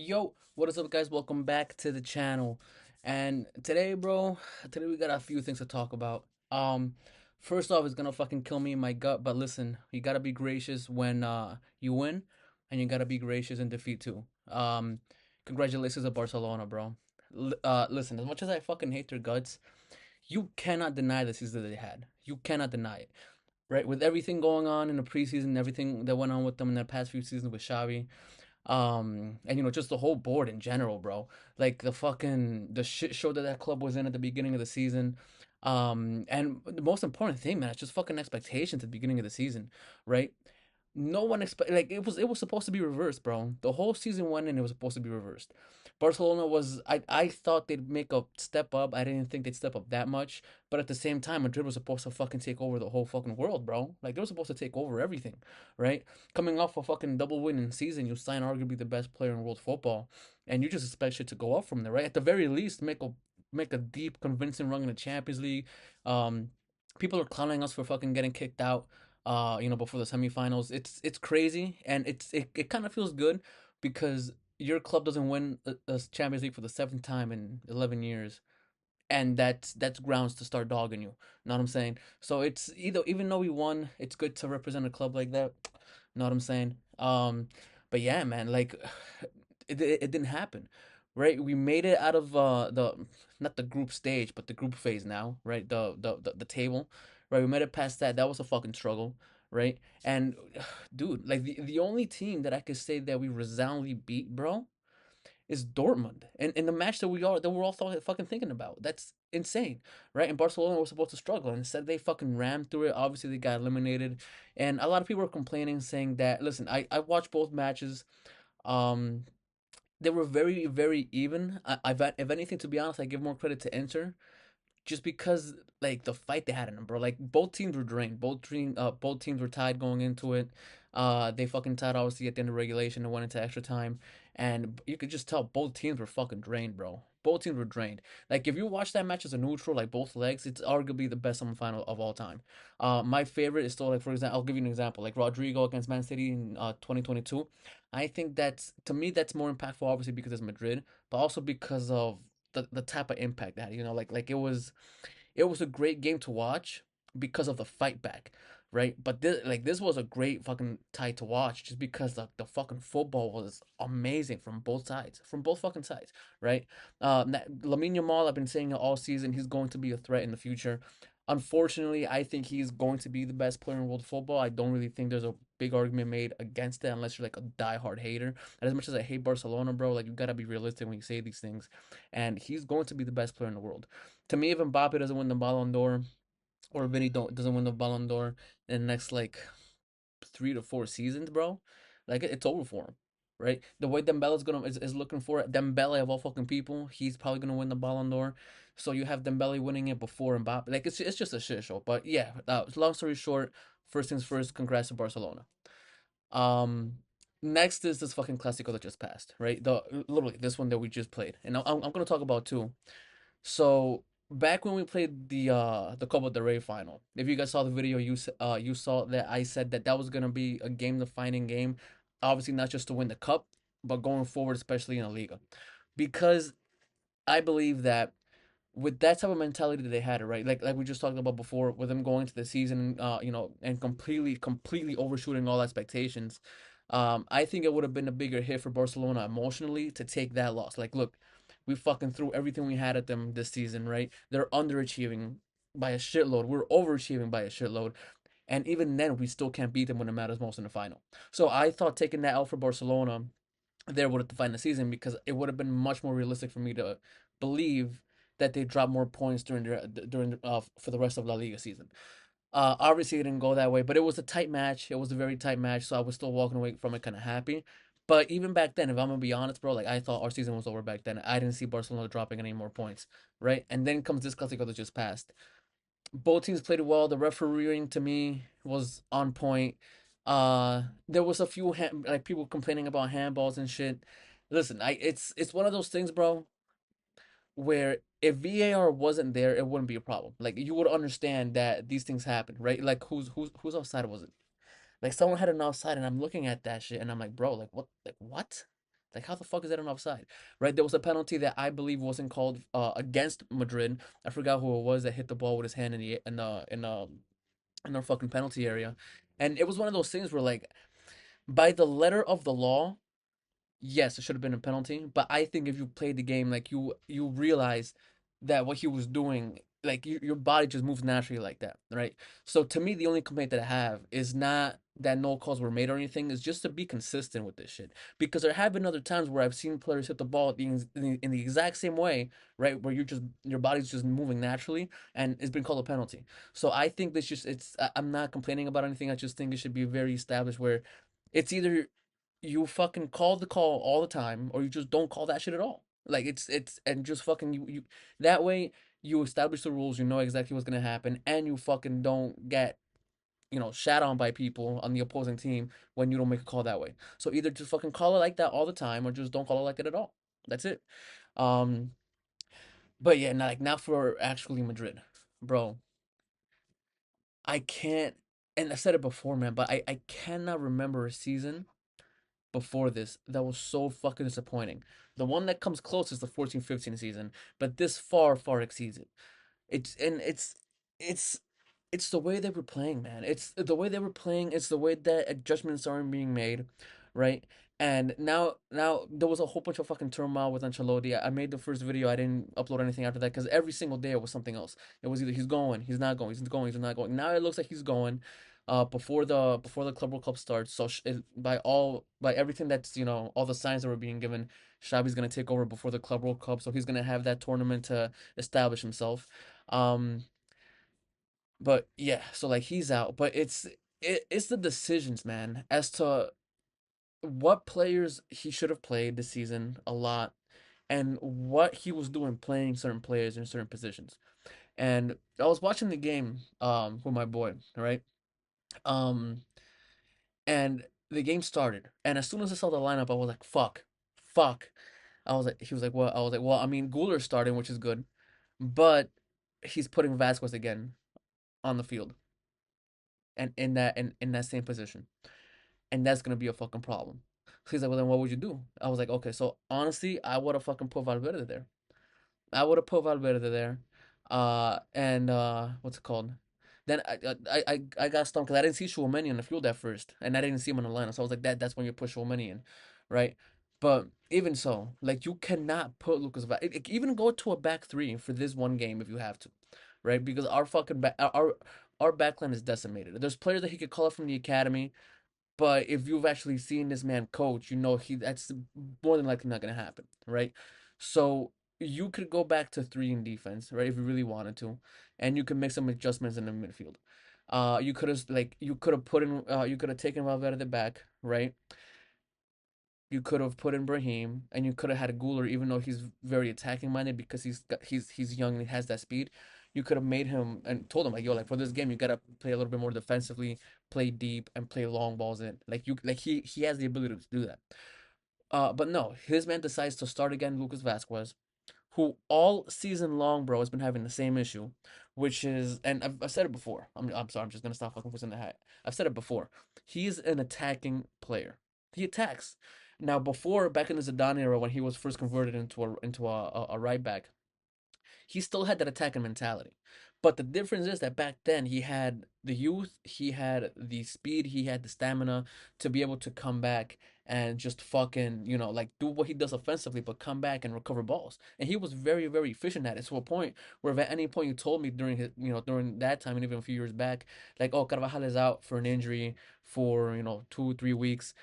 Yo, what is up, guys? Welcome back to the channel. And today, bro, today we got a few things to talk about. First off, it's gonna fucking kill me in my gut, but listen, you gotta be gracious when you win, and you gotta be gracious in defeat too. Congratulations to Barcelona, bro. Listen, as much as I fucking hate their guts, you cannot deny the season that they had. You cannot deny it, right? With everything going on in the preseason, everything that went on with them in the past few seasons with Xavi, and just the whole board in general, bro. Like the shit show that that club was in at the beginning of the season. And the most important thing, man, it's just fucking expectations at the beginning of the season, right? No one expect like it was supposed to be reversed, bro. The whole season went and it was supposed to be reversed. Barcelona was I thought they'd make a step up. I didn't think they'd step up that much, but at the same time, Madrid was supposed to fucking take over the whole fucking world, bro. Like they were supposed to take over everything, right? Coming off a fucking double winning season, you sign arguably the best player in world football, and you just expect shit to go up from there, right? At the very least, make a deep, convincing run in the Champions League. Um, People are clowning us for fucking getting kicked out. Before the semifinals, it's crazy, and it kind of feels good because your club doesn't win a Champions League for the seventh time in 11 years, and that's grounds to start dogging you. Know what I'm saying? So it's either even though we won, it's good to represent a club like that. Know what I'm saying? But yeah, man, like it didn't happen, right? We made it out of the not the group stage, but the group phase now, right? The table, right? We made it past that. That was a fucking struggle, right? And dude, like the only team that I could say that we resoundingly beat, bro, is Dortmund, and in the match that we're all fucking thinking about. That's insane, right? And Barcelona was supposed to struggle, and instead they fucking rammed through it. Obviously, they got eliminated, and a lot of people are complaining, saying that listen, I watched both matches. Um, they were very very even. If anything, to be honest, I give more credit to Inter just because like the fight they had in them, bro. Like both teams were drained. Both teams were tied going into it. They fucking tied obviously at the end of regulation and went into extra time, and you could just tell both teams were fucking drained, bro. Both teams were drained. Like if you watch that match as a neutral, like both legs, it's arguably the best semifinal of all time. My favorite is still like, for example, I'll give you an example, like Rodrigo against Man City in 2022. I think that's, to me, that's more impactful, obviously because it's Madrid, but also because of the type of impact that, like it was a great game to watch because of the fight back, right? But this was a great fucking tie to watch just because the fucking football was amazing from both sides, from both fucking sides, right? Lamine Yamal, I've been saying it all season, he's going to be a threat in the future. Unfortunately, I think he's going to be the best player in world football. I don't really think there's a big argument made against it unless you're like a diehard hater. And as much as I hate Barcelona, bro, like you gotta be realistic when you say these things. And he's going to be the best player in the world. To me, if Mbappe doesn't win the Ballon d'Or, or Vinny doesn't win the Ballon d'Or in the next like 3 to 4 seasons, bro, like it's over for him, right? The way Dembele's is looking for it. Dembele of all fucking people, he's probably gonna win the Ballon d'Or. So you have Dembele winning it before Mbappe. Like it's just a shit show. But yeah, long story short, first things first, congrats to Barcelona. Um, Next is this fucking Classico that just passed, right? The literally this one that we just played, and I'm gonna talk about two. So back when we played the Copa del Rey final, if you guys saw the video, you saw that I said that that was gonna be a game defining game, obviously not just to win the cup, but going forward, especially in the Liga, because I believe that with that type of mentality that they had, right? Like we just talked about before, with them going to the season, and completely overshooting all expectations. I think it would have been a bigger hit for Barcelona emotionally to take that loss. Like, look, we fucking threw everything we had at them this season, right? They're underachieving by a shitload. We're overachieving by a shitload. And even then, we still can't beat them when it matters most in the final. So I thought taking that out for Barcelona there would have defined the season because it would have been much more realistic for me to believe that they drop more points for the rest of La Liga season. Obviously, it didn't go that way, but it was a tight match. It was a very tight match, so I was still walking away from it kind of happy. But even back then, if I'm gonna be honest, bro, like I thought our season was over back then. I didn't see Barcelona dropping any more points, right? And then comes this Clasico that just passed. Both teams played well. The refereeing to me was on point. There was a few like people complaining about handballs and shit. Listen, it's one of those things, bro, where if VAR wasn't there, it wouldn't be a problem. Like you would understand that these things happen, right? Like whose offside was it? Like someone had an offside, and I'm looking at that shit, and I'm like, bro, like what, like what? Like, how the fuck is that an offside? Right? There was a penalty that I believe wasn't called against Madrid. I forgot who it was that hit the ball with his hand in the fucking penalty area, and it was one of those things where like by the letter of the law, yes, it should have been a penalty. But I think if you played the game, like you realize that what he was doing, like your body just moves naturally like that, right? So to me, the only complaint that I have is not that no calls were made or anything, is just to be consistent with this shit. Because there have been other times where I've seen players hit the ball in the exact same way, right? Where your body's just moving naturally, and it's been called a penalty. So I think this just I'm not complaining about anything. I just think it should be very established where it's either you fucking call the call all the time or you just don't call that shit at all. Like it's and just fucking you that way you establish the rules, you know exactly what's gonna happen, and you fucking don't get, shat on by people on the opposing team when you don't make a call that way. So either just fucking call it like that all the time or just don't call it like it at all. That's it. Um but yeah, like now for actually Madrid. Bro, I can't, and I said it before, man, but I cannot remember a season before this that was so fucking disappointing. The one that comes close is the 14-15 season, but this far exceeds it. It's and it's it's the way they were playing, man. It's the way they were playing. It's the way that adjustments aren't being made, right? And now there was a whole bunch of fucking turmoil with Ancelotti. I made the first video. I didn't upload anything after that because every single day it was something else. It was either he's going, he's not going, he's going, he's not going. Now it looks like he's going. Before the Club World Cup starts, so by everything that's all the signs that were being given, Xavi's gonna take over before the Club World Cup, so he's gonna have that tournament to establish himself. Um, but yeah, so like he's out, but it's the decisions, man, as to what players he should have played this season a lot, and what he was doing playing certain players in certain positions. And I was watching the game with my boy, right? Um, and the game started, and as soon as I saw the lineup, I was like, "Fuck, fuck." I was like, he was like, "What?" I was like, "Well, I mean, Guler's starting, which is good, but he's putting Vasquez again on the field, and in that same position, and that's gonna be a fucking problem." So he's like, "Well, then what would you do?" I was like, "Okay, so honestly, I would have fucking put Valverde there. I would have put Valverde there. And what's it called? Then I got stumped because I didn't see Chouameni on the field at first, and I didn't see him on the lineup. So I was like, that's when you push Chouameni in, right? But even so, like you cannot put even go to a back three for this one game if you have to, right? Because our fucking our backline is decimated. There's players that he could call up from the academy, but if you've actually seen this man coach, you know that's more than likely not gonna happen, right? So you could go back to three in defense, right, if you really wanted to, and you could make some adjustments in the midfield. You could have taken Valverde back, right? You could have put in Brahim, and you could have had a Guler, even though he's very attacking minded because he's young and he has that speed. You could have made him and told him like, yo, like for this game, you gotta play a little bit more defensively, play deep, and play long balls in. Like he has the ability to do that. But no, his man decides to start again, Lucas Vasquez, who all season long, bro, has been having the same issue, which is, and I've said it before. I'm sorry, I'm just gonna stop fucking pushing the hat. I've said it before. He's an attacking player. He attacks. Now, before back in the Zidane era, when he was first converted into a right back, he still had that attacking mentality. But the difference is that back then he had the youth, he had the speed, he had the stamina to be able to come back and just fucking, like do what he does offensively, but come back and recover balls. And he was very efficient at it to a point where if at any point you told me during that time and even a few years back, like, oh, Carvajal is out for an injury for, 2, 3 weeks.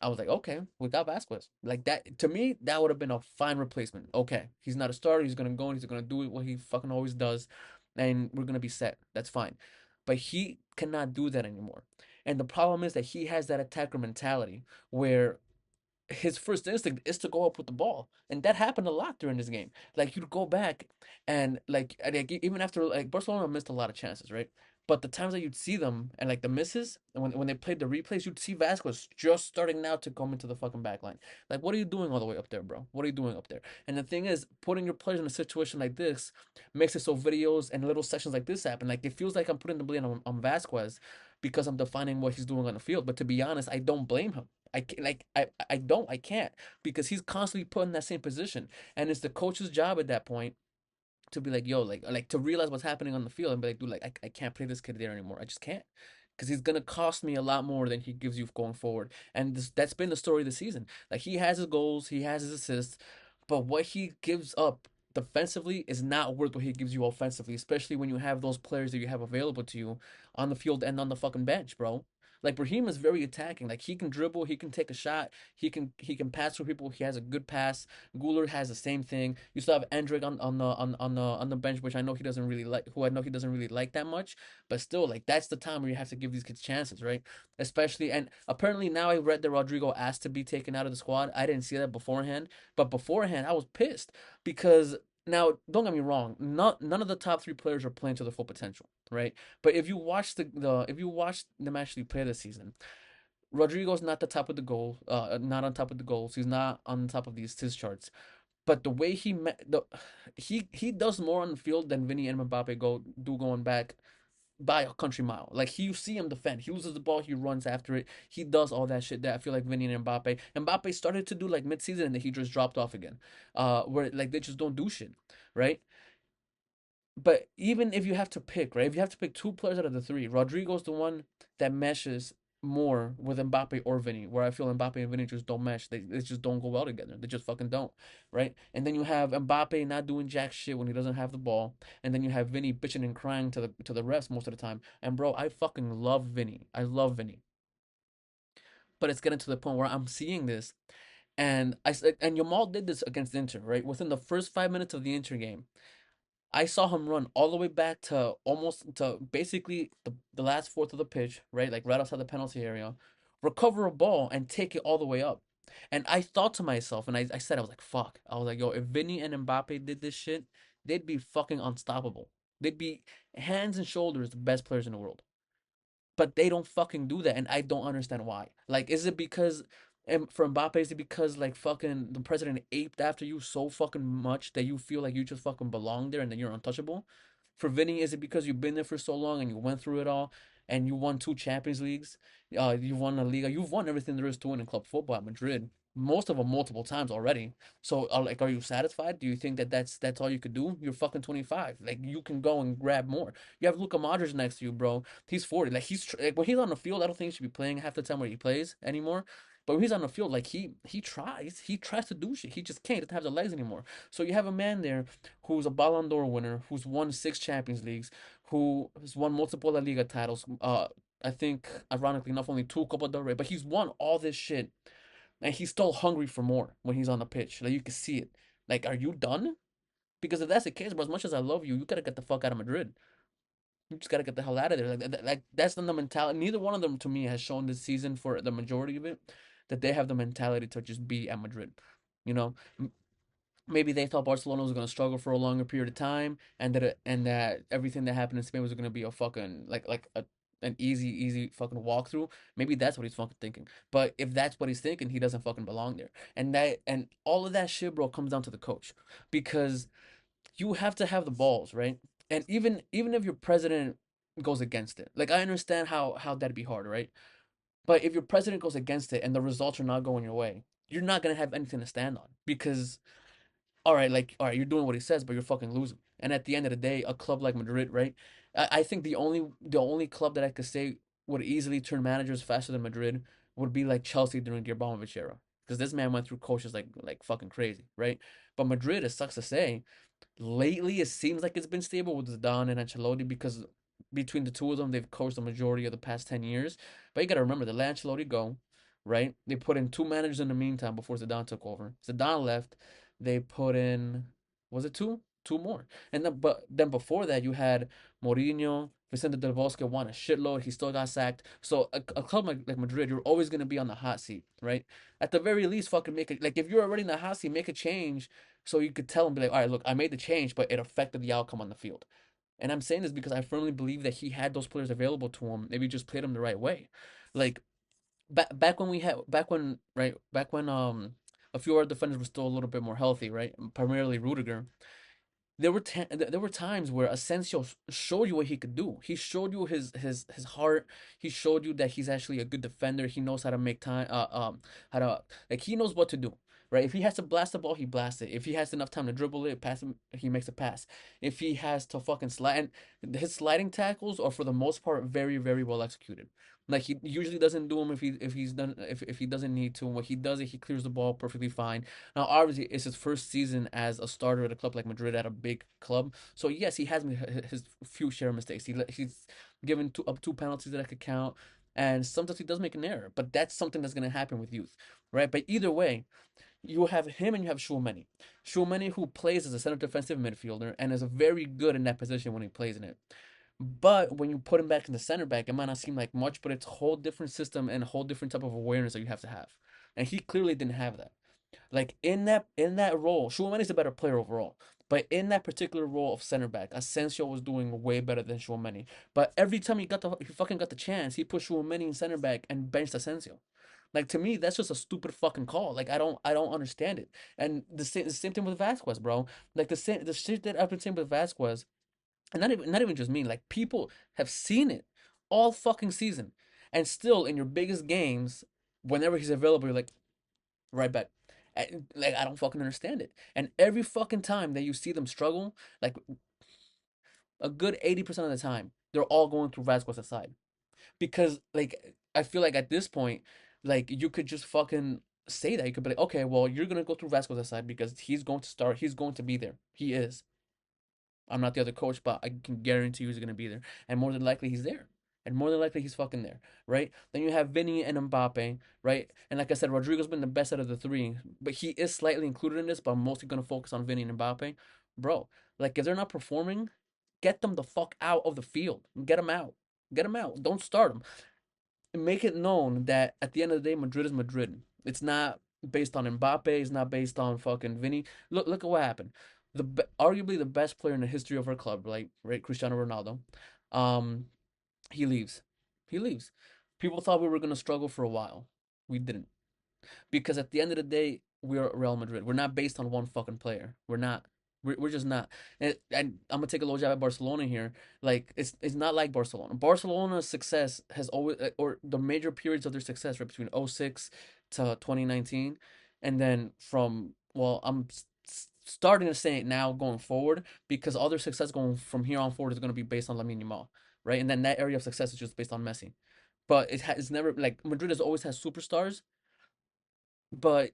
I was like, okay, we got Vasquez. Like that to me, that would have been a fine replacement. Okay, he's not a starter. He's gonna go and he's gonna do what he fucking always does, and we're gonna be set. That's fine. But he cannot do that anymore. And the problem is that he has that attacker mentality where his first instinct is to go up with the ball, and that happened a lot during this game. Like you'd go back and even after like Barcelona missed a lot of chances, right? But the times that you'd see them and like the misses, and when they played the replays, you'd see Vasquez just starting now to come into the fucking back line. Like, what are you doing all the way up there, bro? What are you doing up there? And the thing is, putting your players in a situation like this makes it so videos and little sessions like this happen. Like it feels like I'm putting the blame on Vasquez because I'm defining what he's doing on the field. But to be honest, I don't blame him. I can't because he's constantly put in that same position, and it's the coach's job at that point to be like, yo, like to realize what's happening on the field and be like, dude, like I can't play this kid there anymore. I just can't. Because he's gonna cost me a lot more than he gives you going forward, and that's been the story of the season. Like he has his goals, he has his assists, but what he gives up defensively is not worth what he gives you offensively, especially when you have those players that you have available to you on the field and on the fucking bench, bro. Like Brahim is very attacking. Like he can dribble, he can take a shot, he can pass for people. He has a good pass. Guler has the same thing. You still have Endrick on the bench, which I know he doesn't really like. Who I know he doesn't really like that much. But still, like that's the time where you have to give these kids chances, right? Especially and apparently now I read that Rodrigo asked to be taken out of the squad. I didn't see that beforehand, but beforehand I was pissed because now don't get me wrong, none of the top three players are playing to their full potential, right? But if you watch the if you watch them actually play this season, Rodrigo's not the top of the goal, not on top of the goals. He's not on top of these assist charts. But the way he does more on the field than Vinny and Mbappe do going back by a country mile. Like he, you see him defend. He loses the ball, he runs after it. He does all that shit that I feel like Vinny and Mbappe. Mbappe started to do like mid-season and then he just dropped off again. Where like they just don't do shit, right? But even if you have to pick, right? If you have to pick two players out of the three, Rodrigo's the one that meshes more with Mbappe or Vinny, where I feel Mbappe and Vinny just don't mesh. They just don't go well together. They just fucking don't, right? And then you have Mbappe not doing jack shit when he doesn't have the ball, and then you have Vinny bitching and crying to the refs most of the time. And bro, I fucking love Vinny. I love Vinny, but it's getting to the point where I'm seeing this, and and Yamal did this against Inter, right? Within the first 5 minutes of the Inter game, I saw him run all the way back to almost to basically the last fourth of the pitch, right? Like right outside the penalty area, recover a ball and take it all the way up. And I thought to myself, and I said, I was like, fuck. I was like, yo, if Vinny and Mbappe did this shit, they'd be fucking unstoppable. They'd be hands and shoulders the best players in the world, but they don't fucking do that, and I don't understand why. Like, is it because, and for Mbappe, is it because like fucking the president aped after you so fucking much that you feel like you just fucking belong there and then you're untouchable? For Vinny, is it because you've been there for so long and you went through it all and you won two Champions Leagues, you've won a Liga, you've won everything there is to win in club football at Madrid, most of them multiple times already. So, like, are you satisfied? Do you think that that's all you could do? You're fucking 25. Like, you can go and grab more. You have Luka Modric next to you, bro. He's 40. Like like when he's on the field, I don't think he should be playing half the time where he plays anymore. But when he's on the field, like he tries to do shit. He just can't. He doesn't have the legs anymore. So you have a man there who's a Ballon d'Or winner, who's won six Champions Leagues, who has won multiple La Liga titles. I think ironically enough, only two Copa del Rey, but he's won all this shit, and he's still hungry for more when he's on the pitch. Like you can see it. Like, are you done? Because if that's the case, bro, as much as I love you, you gotta get the fuck out of Madrid. You just gotta get the hell out of there. Like that's the mentality. Neither one of them to me has shown this season for the majority of it that they have the mentality to just be at Madrid. You know, maybe they thought Barcelona was gonna struggle for a longer period of time, and that everything that happened in Spain was gonna be a fucking like an easy fucking walkthrough. Maybe that's what he's fucking thinking. But if that's what he's thinking, he doesn't fucking belong there. And all of that shit, bro, comes down to the coach, because you have to have the balls, right? And even if your president goes against it, like I understand how that'd be hard, right? But if your president goes against it and the results are not going your way, you're not gonna have anything to stand on, because all right, you're doing what he says, but you're fucking losing. And at the end of the day, a club like Madrid, right? I think the only club that I could say would easily turn managers faster than Madrid would be like Chelsea during the Abramovich era, because this man went through coaches like fucking crazy, right? But Madrid, it sucks to say, lately, it seems like it's been stable with Zidane and Ancelotti, because between the two of them, they've coached the majority of the past 10 years. But you got to remember, they let Ancelotti go, right? They put in two managers in the meantime before Zidane took over. Zidane left. They put in, was it two? Two more. And then before that, you had Mourinho, Vicente Del Bosque won a shitload. He still got sacked. So a club like Madrid, you're always going to be on the hot seat, right? At the very least, fucking make it. Like, if you're already in the hot seat, make a change so you could tell him, be like, all right, look, I made the change, but it affected the outcome on the field. And I'm saying this because I firmly believe that he had those players available to him if he just played them the right way. Like back when a few of our defenders were still a little bit more healthy, right? Primarily Rudiger. there were times where Asensio showed you what he could do. He showed you his heart. He showed you that he's actually a good defender. He knows how to make time. How to like he knows what to do. Right. If he has to blast the ball, he blasts it. If he has enough time to dribble it, pass him, he makes a pass. If he has to fucking slide, and his sliding tackles are for the most part very very well executed. Like he usually doesn't do them if he doesn't need to. When he does it, he clears the ball perfectly fine. Now, obviously, it's his first season as a starter at a club like Madrid at a big club. So yes, he has made his few share of mistakes. He's given two penalties that I could count, and sometimes he does make an error. But that's something that's gonna happen with youth, right? But either way, you have him and you have Chouameni. Chouameni who plays as a center defensive midfielder and is very good in that position when he plays in it. But when you put him back in the center back, it might not seem like much, but it's a whole different system and a whole different type of awareness that you have to have. And he clearly didn't have that. Like in that role, Chouamani's a better player overall. But in that particular role of center back, Asensio was doing way better than Chouamani. But every time he fucking got the chance, he put Chouamani in center back and benched Asensio. Like to me, that's just a stupid fucking call. Like I don't understand it. And the same thing with Vasquez, bro. Like the shit that I've been saying with Vasquez, and not even just me. Like people have seen it all fucking season, and still in your biggest games, whenever he's available, you're like, right back. Like I don't fucking understand it. And every fucking time that you see them struggle, like a good 80% of the time, they're all going through Vasquez's side. Because like I feel like at this point, like you could just fucking say that. You could be like, okay, well, you're gonna go through Vasquez's side because he's going to start, he's going to be there. He is. I'm not the other coach, but I can guarantee you he's gonna be there. And more than likely he's there. And more than likely he's fucking there, right? Then you have Vinny and Mbappe, right? And like I said, Rodrigo's been the best out of the three, but he is slightly included in this, but I'm mostly gonna focus on Vinny and Mbappe. Bro, like if they're not performing, get them the fuck out of the field. Get them out. Get them out. Don't start them. Make it known that at the end of the day, Madrid is Madrid. It's not based on Mbappe. It's not based on fucking Vinny. Look at what happened. Arguably the best player in the history of our club, like right, Cristiano Ronaldo. Um, he leaves. He leaves. People thought we were gonna struggle for a while. We didn't, because at the end of the day, we're Real Madrid. We're not based on one fucking player. We're not. We're just not. And I'm gonna take a little jab at Barcelona here. Like it's not like Barcelona. Barcelona's success has always, or the major periods of their success, right between '06 to 2019, and then from, well, I'm starting to say it now going forward, because all their success going from here on forward is going to be based on Lamine Yamal, right? And then that area of success is just based on Messi. But it's never like Madrid has always had superstars, but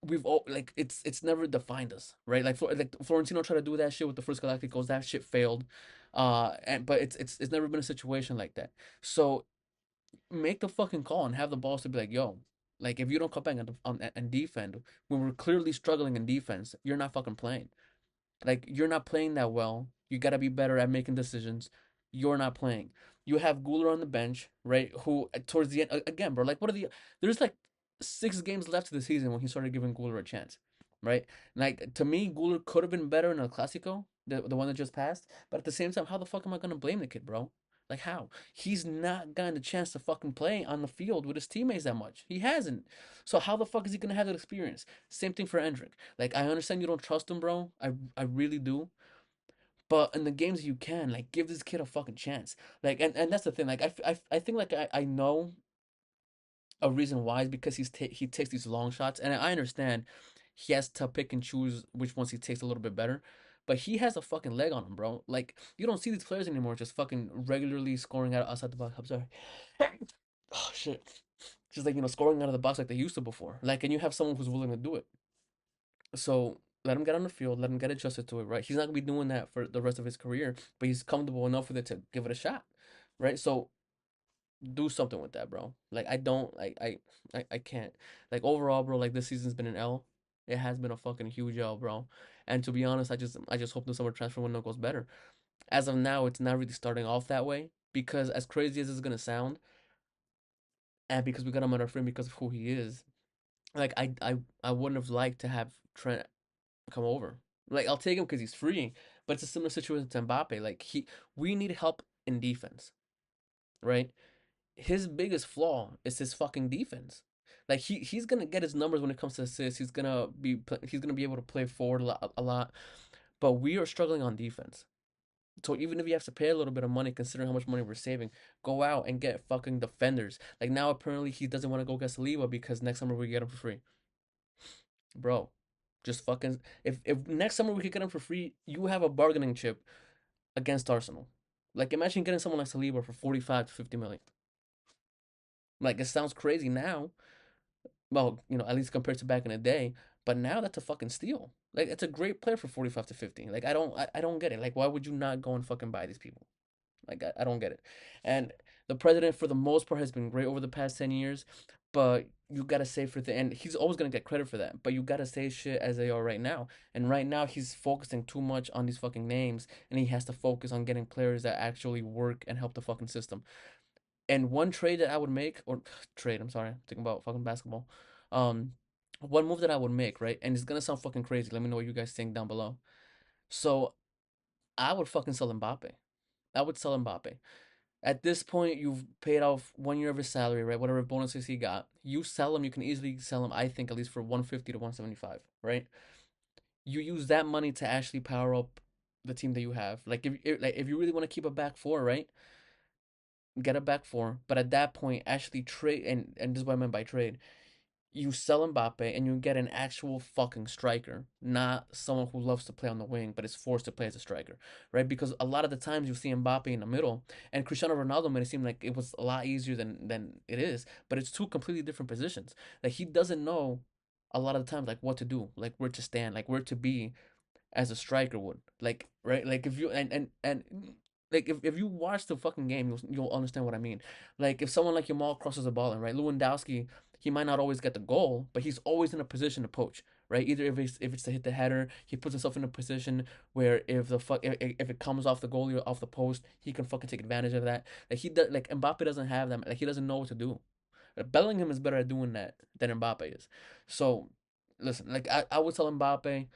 we've all like it's never defined us, right? Like Florentino tried to do that shit with the first Galacticos, that shit failed, and but it's never been a situation like that. So make the fucking call and have the balls to be like, yo, like if you don't come back and defend when we're clearly struggling in defense, you're not fucking playing. Like you're not playing that well. You gotta be better at making decisions. You're not playing. You have Guler on the bench, right? Who towards the end again, bro. Like what are the? There's like 6 games left of the season when he started giving Guler a chance, right? Like to me, Guler could have been better in El Clasico, the one that just passed. But at the same time, how the fuck am I gonna blame the kid, bro? Like how? He's not gotten the chance to fucking play on the field with his teammates that much. He hasn't. So how the fuck is he gonna have that experience? Same thing for Endrick. Like I understand you don't trust him, bro. I really do. But in the games you can, like, give this kid a fucking chance. Like, and that's the thing. Like, I think like I know a reason why is because he takes these long shots, and I understand he has to pick and choose which ones he takes a little bit better. But he has a fucking leg on him, bro. Like, you don't see these players anymore just fucking regularly scoring out outside the box. I'm sorry. Oh shit. Just like, scoring out of the box like they used to before. Like, and you have someone who's willing to do it. So let him get on the field, let him get adjusted to it, right? He's not gonna be doing that for the rest of his career, but he's comfortable enough with it to give it a shot, right? So do something with that, bro. Like I don't, I can't. Like overall, bro, like this season's been an L. It has been a fucking huge L, bro. And to be honest, I just hope the summer transfer window goes better. As of now, it's not really starting off that way, because as crazy as it's gonna sound, and because we got him on our frame because of who he is, like I wouldn't have liked to have Trent come over. Like I'll take him because he's free, but it's a similar situation to Mbappe. Like we need help in defense, right? His biggest flaw is his fucking defense. Like he's gonna get his numbers when it comes to assists. He's gonna be able to play forward a lot, but we are struggling on defense. So even if you have to pay a little bit of money, considering how much money we're saving, go out and get fucking defenders. Like now, apparently he doesn't want to go get Saliba because next summer we get him for free, bro. Just fucking if next summer we could get him for free, you have a bargaining chip against Arsenal. Like imagine getting someone like Saliba for 45 to 50 million. Like it sounds crazy now. Well, at least compared to back in the day. But now that's a fucking steal. Like it's a great player for 45 to 50. Like I don't get it. Like why would you not go and fucking buy these people? Like I don't get it. And the president for the most part has been great over the past 10 years, but you gotta say for the and he's always gonna get credit for that. But you gotta say shit as they are right now. And right now he's focusing too much on these fucking names and he has to focus on getting players that actually work and help the fucking system. And one trade that I would make, or trade, I'm sorry, I'm thinking about fucking basketball. Um, one move that I would make, right? And it's gonna sound fucking crazy. Let me know what you guys think down below. So I would fucking sell Mbappe. I would sell Mbappe. At this point, you've paid off 1 year of his salary, right? Whatever bonuses he got. You sell him, you can easily sell him, I think, at least for 150 to 175, right? You use that money to actually power up the team that you have. Like if you really want to keep a back four, right? Get a back four. But at that point, actually trade and this is what I meant by trade. You sell Mbappe and you get an actual fucking striker, not someone who loves to play on the wing but is forced to play as a striker, right? Because a lot of the times you see Mbappe in the middle, and Cristiano Ronaldo made it seem like it was a lot easier than it is, but it's two completely different positions. Like he doesn't know a lot of the times like what to do, like where to stand, like where to be as a striker would. Like right, like if you and like if you watch the fucking game, you'll understand what I mean. Like if someone like Yamal crosses the ball, and right, Lewandowski, he might not always get the goal, but he's always in a position to poach, right? Either if it's to hit the header, he puts himself in a position where if it comes off the goalie or off the post, he can fucking take advantage of that. Like he does, like Mbappe doesn't have that. Like he doesn't know what to do. Bellingham is better at doing that than Mbappe is. So listen, like I would tell Mbappe.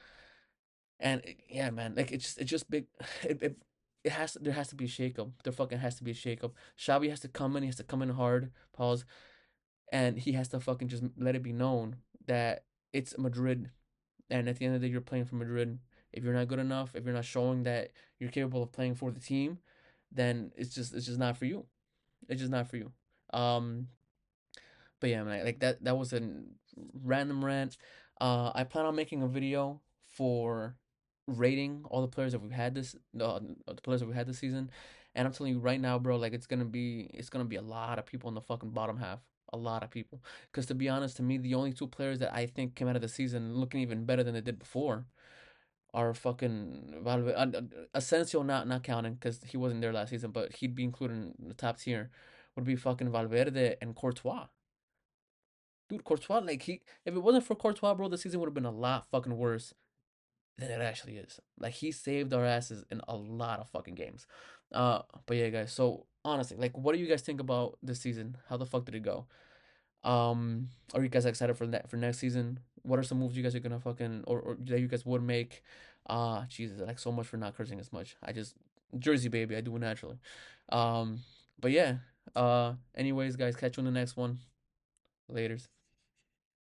And yeah, man, like it's just big. It, it it has there has to be a shakeup. There fucking has to be a shakeup. Xavi has to come in. He has to come in hard. Pause. And he has to fucking just let it be known that it's Madrid. And at the end of the day, you're playing for Madrid. If you're not good enough, if you're not showing that you're capable of playing for the team, then it's just not for you. It's just not for you. Um, but yeah, man, like that was a random rant. I plan on making a video for rating all the players that we've had the players that we had this season, and I'm telling you right now, bro, like it's gonna be a lot of people in the fucking bottom half, a lot of people. Because to be honest, to me, the only two players that I think came out of the season looking even better than they did before are fucking Valverde. Asensio not counting because he wasn't there last season, but he'd be included in the top tier. Would be fucking Valverde and Courtois. Dude, Courtois, like if it wasn't for Courtois, bro, the season would have been a lot fucking worse than it actually is. Like he saved our asses in a lot of fucking games. But yeah, guys. So honestly, like, what do you guys think about this season? How the fuck did it go? Are you guys excited for that for next season? What are some moves you guys are gonna fucking or that you guys would make? Jesus, like so much for not cursing as much. I just Jersey baby, I do it naturally. Um, but yeah. Anyways, guys, catch you on the next one. Laters.